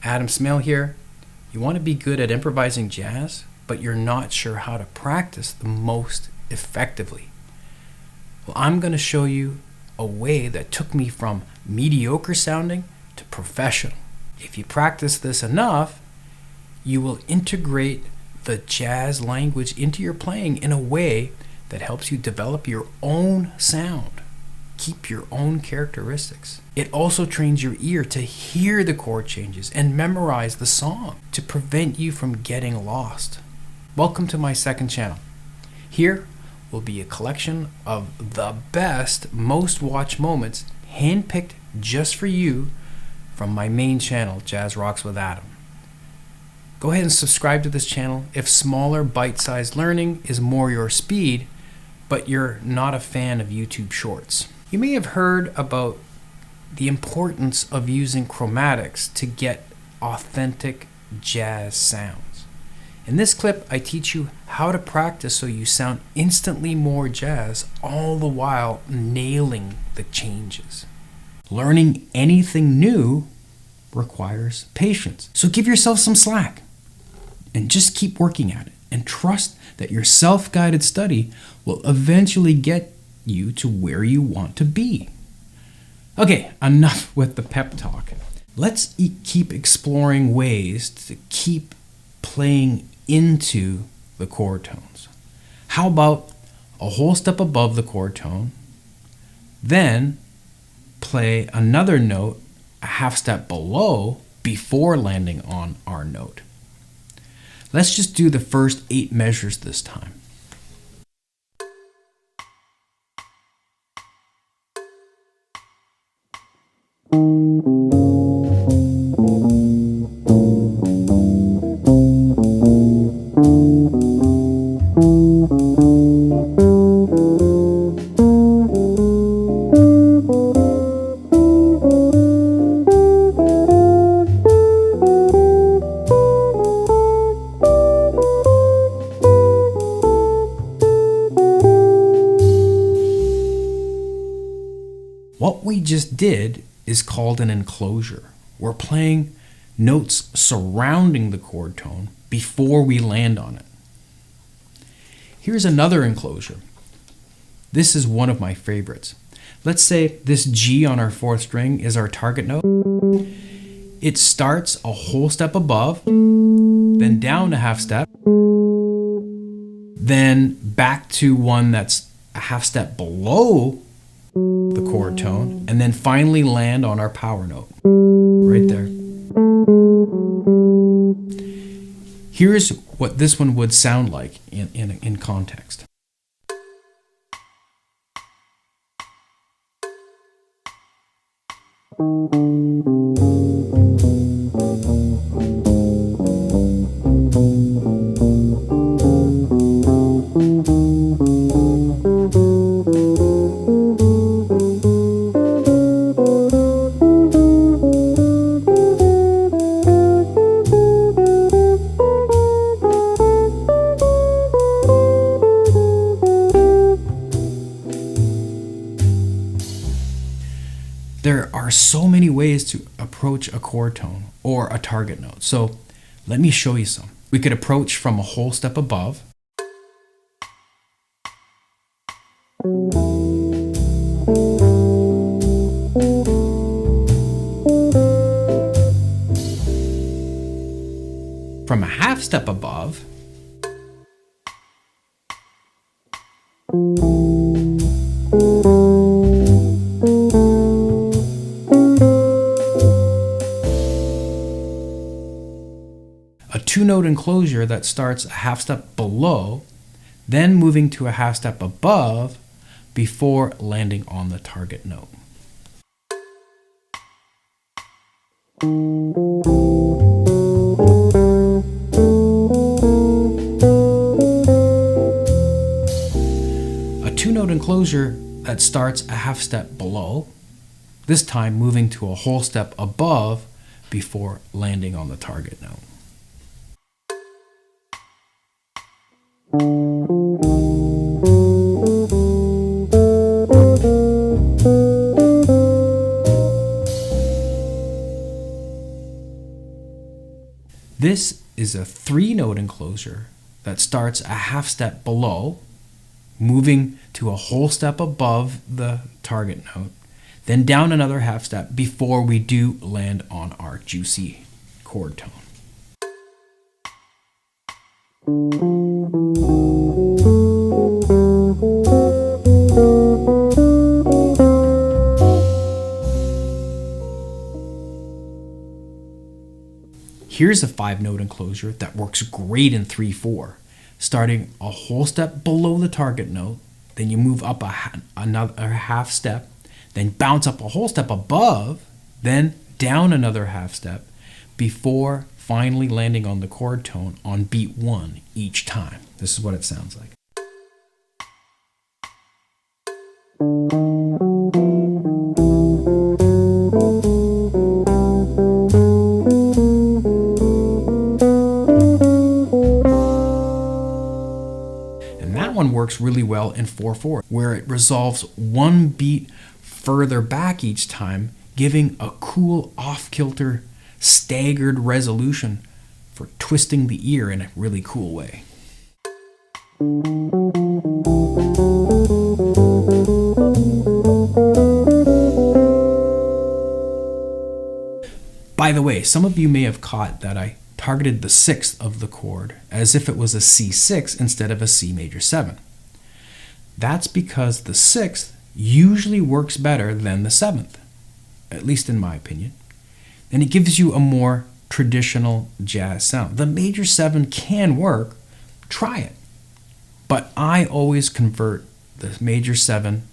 Adam Smale here. You want to be good at improvising jazz, but you're not sure how to practice the most effectively. Well, I'm going to show you a way that took me from mediocre sounding to professional. If you practice this enough, you will integrate the jazz language into your playing in a way that helps you develop your own sound, keep your own characteristics. It also trains your ear to hear the chord changes and memorize the song to prevent you from getting lost. Welcome to my second channel. Here will be a collection of the best, most watched moments handpicked just for you from my main channel, Jazz Rocks with Adam. Go ahead and subscribe to this channel if smaller, bite-sized learning is more your speed, but you're not a fan of YouTube Shorts. You may have heard about the importance of using chromatics to get authentic jazz sounds. In this clip, I teach you how to practice so you sound instantly more jazz, all the while nailing the changes. Learning anything new requires patience, so give yourself some slack and just keep working at it, and trust that your self-guided study will eventually get you to where you want to be. Okay, enough with the pep talk. Let's keep exploring ways to keep playing into the chord tones. How about a whole step above the chord tone, then play another note a half step below before landing on our note? Let's just do the first 8 measures this time. What we just did is called an enclosure. We're playing notes surrounding the chord tone before we land on it. Here's another enclosure. This is one of my favorites. Let's say this G on our 4th string is our target note. It starts a whole step above, then down a half step, then back to one that's a half step below the chord tone, and then finally land on our power note right there. Here's what this one would sound like in context. There are so many ways to approach a chord tone or a target note. So let me show you some. We could approach from a whole step above. From a half step above. A 2-note enclosure that starts a half step below, then moving to a half step above before landing on the target note. A 2-note enclosure that starts a half step below, this time moving to a whole step above before landing on the target note. This is a 3-note enclosure that starts a half step below, moving to a whole step above the target note, then down another half step before we do land on our juicy chord tone. Here's a 5-note enclosure that works great in 3/4, starting a whole step below the target note, then you move up another half step, then bounce up a whole step above, then down another half step, before finally landing on the chord tone on beat 1 each time. This is what it sounds like. One works really well in 4/4, where it resolves one beat further back each time, giving a cool off-kilter staggered resolution for twisting the ear in a really cool way. By the way, some of you may have caught that I targeted the 6th of the chord as if it was a C6 instead of a C major 7. That's because the 6th usually works better than the 7th, at least in my opinion, and it gives you a more traditional jazz sound. The major 7 can work, try it, but I always convert the major 7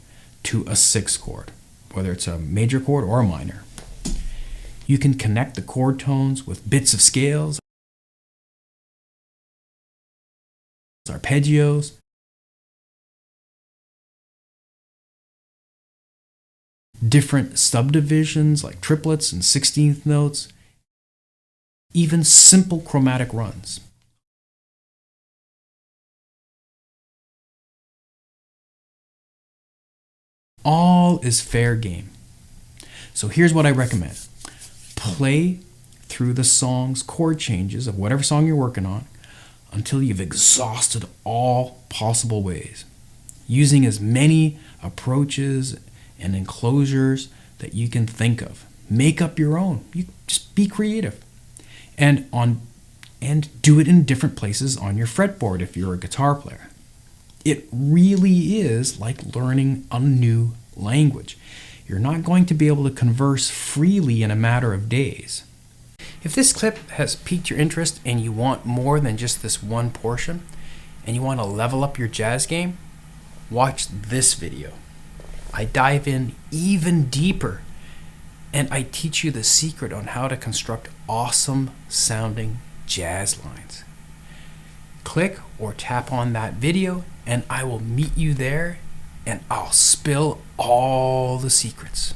to a 6 chord, whether it's a major chord or a minor. You can connect the chord tones with bits of scales, arpeggios, different subdivisions like triplets and 16th notes, even simple chromatic runs. All is fair game. So here's what I recommend. Play through the song's chord changes of whatever song you're working on until you've exhausted all possible ways, using as many approaches and enclosures that you can think of. Make up your own. You just be creative. And do it in different places on your fretboard if you're a guitar player. It really is like learning a new language. You're not going to be able to converse freely in a matter of days. If this clip has piqued your interest and you want more than just this one portion, and you want to level up your jazz game, watch this video. I dive in even deeper, and I teach you the secret on how to construct awesome sounding jazz lines. Click or tap on that video, and I will meet you there, and I'll spill all the secrets.